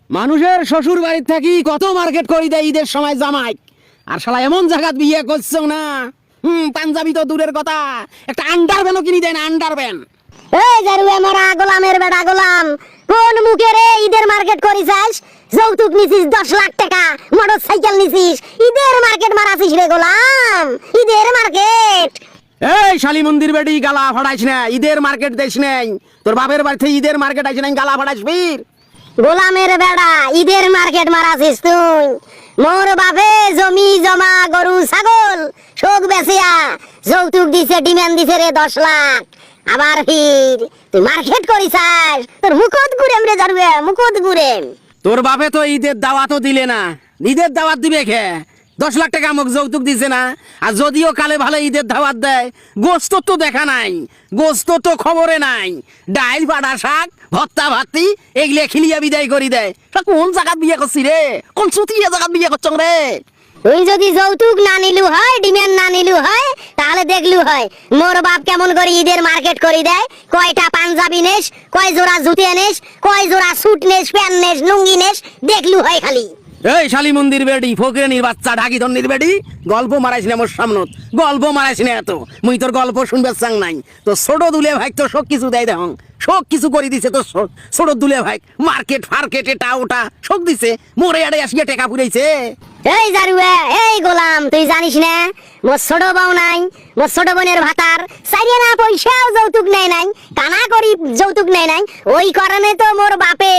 মানুষের শ্বশুর বাড়ির থাকি কত মার্কেট করি দেয় ঈদের সময় জামাই, আর শালা এমন জায়গাত বিয়ে করছো না। পাঞ্জাবি তো দূরের কথা, একটা আন্ডারব্যানও কিনি দেয় না, আন্ডারব্যান। এই জারুয়ে মরা গোলামের বেটা গোলাম, কোন মুখে রে ঈদের মার্কেট করিছাস? যৌতুক নিছিস 10 লাখ টাকা, মোটর সাইকেল নিছিস, ঈদের মার্কেট মারাছিস রে গোলাম, ঈদের মার্কেট। এই শালি মন্দির বেটি, গালা ফাড়াইস না, ঈদের মার্কেট দেশ নেই। তোর বাপের বাড়িতে ঈদের মার্কেট আছে না, গালা ফাড়াইস ফির। গোলামের বেড়া, ঈদের মার্কেট মারাছিস তুই? মোর বাপে জমি জমা গরু ছাগল শোক বেচিয়া যৌতুক দিছে, ডিমান্ড দিছে রে 10 লাখ। আবার ফির তুই মার্কেট করিছাস? তোর মুখত ঘুরেম রে জারুয়ে, মুখত ঘুরেম। তোর বাপে তো ঈদের দাওয়াতও দিলে না, ঈদের দাওয়াত দিবে খে? 10 লাখ টাকা আমাকে যৌতুক দিছে না। আর যদিও কালে ভালো ঈদের দাওয়াত দেয়, গোস্ত তো দেখা নাই, গোস্ত তো খবরে নাই। ডাইল পাড়া শাক ভত্তা ভাতি এগুলো খিলিয়া বিদায় করি দেয়। তা কোন জায়গাত বিয়ে করছি রে? কোন চুতিয়া জায়গাত বিয়ে করছ রে? তুই যদি যৌতুক না নিলু হয়, ডিমান্ড না নিলু হয়, তাহলে দেখলু হয় মোর বাপ কেমন করে ঈদের মার্কেট করি দেয়। কয়টা পাঞ্জাবি নেস, কয় জোড়া জুতে নেস, কয় জোড়া স্যুট নেস, প্যান্ট নেস, লুঙ্গি নেস, দেখলু হয় খালি। এই শালি মন্দির বেটি, ফকরেনির বাচ্চা, ঢাকি ধন্নির বেটি, গল্প মারাইস না মোর সামনত, গল্প মারাইস না এত। মুই তোর গল্প শুনবে চাং নাই। তো ছোট দুলে ভাই তো সব কিছু দেয় দেখ, সব কিছু করে দিছে তো ছোট দুলে ভাই, মার্কেট ফার্কেট এটা ওটা সব দিছে, মোরে আড়ে আসিয়া টেকা পুরাইছে। এই জারুয়ে, এই গোলাম, তুই জানিস না মোর ছোট বউ নাই, মোর ছোট বোনের ভাতার চাইরে না পয়সাও যৌতুক নেয় নাই, কানা করি যৌতুক নেয় নাই। ওই কারণে তো মোর বাপে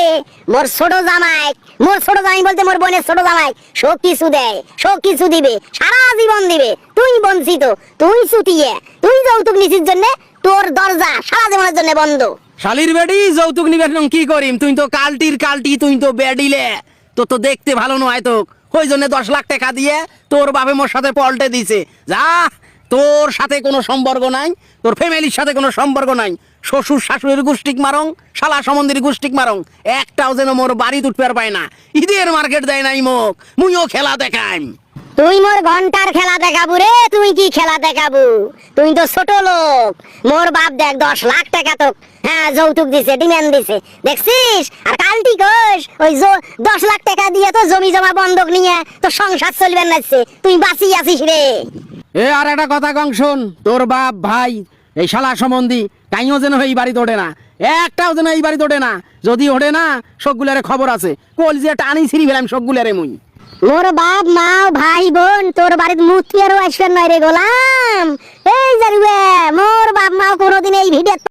মোর ছোট জামাই, মোর ছোট জামাই বলতে মোর বোনের ছোট জামাই সব কিছু দেয়, সব কিছু দিবে, সারা জীবন দিবে। তুই বঞ্চিত, তুই চুটিয়ে, তুই যৌতুক নিছিস জন্য তোর দরজা সারা জীবনের জন্য বন্ধ। শালির বেটি, যৌতুক নিবে কি করিম? তুই তো কালটির কালটি, তুই তো বেডিলে, তো তো দেখতে ভালো নয় তো, ওই জন্য 10 লাখ টাকা দিয়ে তোর বাপে মোর সাথে পল্টে দিছে। যা, তোর সাথে কোনো সম্পর্ক নাই, তোর ফ্যামিলির সাথে কোনো সম্পর্ক নাই। শ্বশুর শাশুড়ির গোষ্ঠিক মারং, শালা সম্বন্ধের গোষ্ঠিক মারং, একটাও যেন মোর বাড়ি উঠতে পায় না। ঈদের মার্কেট দেয় নাই মোক, মুইও খেলা দেখাইম। তুই মোর ঘন্টার খেলা দেখাবো রে? তুই কি খেলা দেখাবো? তুই তো ছোট লোক। মোর বাপ দেখ 10 লাখ টাকা তো হ্যাঁ যৌতুক দিছে, ডিমান্ড দিছে, দেখছিস? আর কালটি কইস ওই 10 লাখ টাকা দিয়ে তো জমি জমা বন্ধক নিয়ে তো সংসার চলবে নাচ্ছে, তুই বাঁচি আছিস রে। এ আর একটা কথা কং শোন, তোর বাপ ভাই এই শালা সম্বন্ধী কাইও যেন এই বাড়িতে ওঠে না, একটাও যেন এই বাড়িতে ওঠে না। যদি ওঠে না, সবগুলারে খবর আছে, কল যে টানি ছিঁড়ি ফেলাম সবগুলারে মুই। মোর বাপ মা ভাই বোন তোর বাড়িতে মুতিয়ারও আসবেন নয় রে গোলাম। এই জারুয়ে, মোর বাপ মা কোনোদিন এই ভিডিও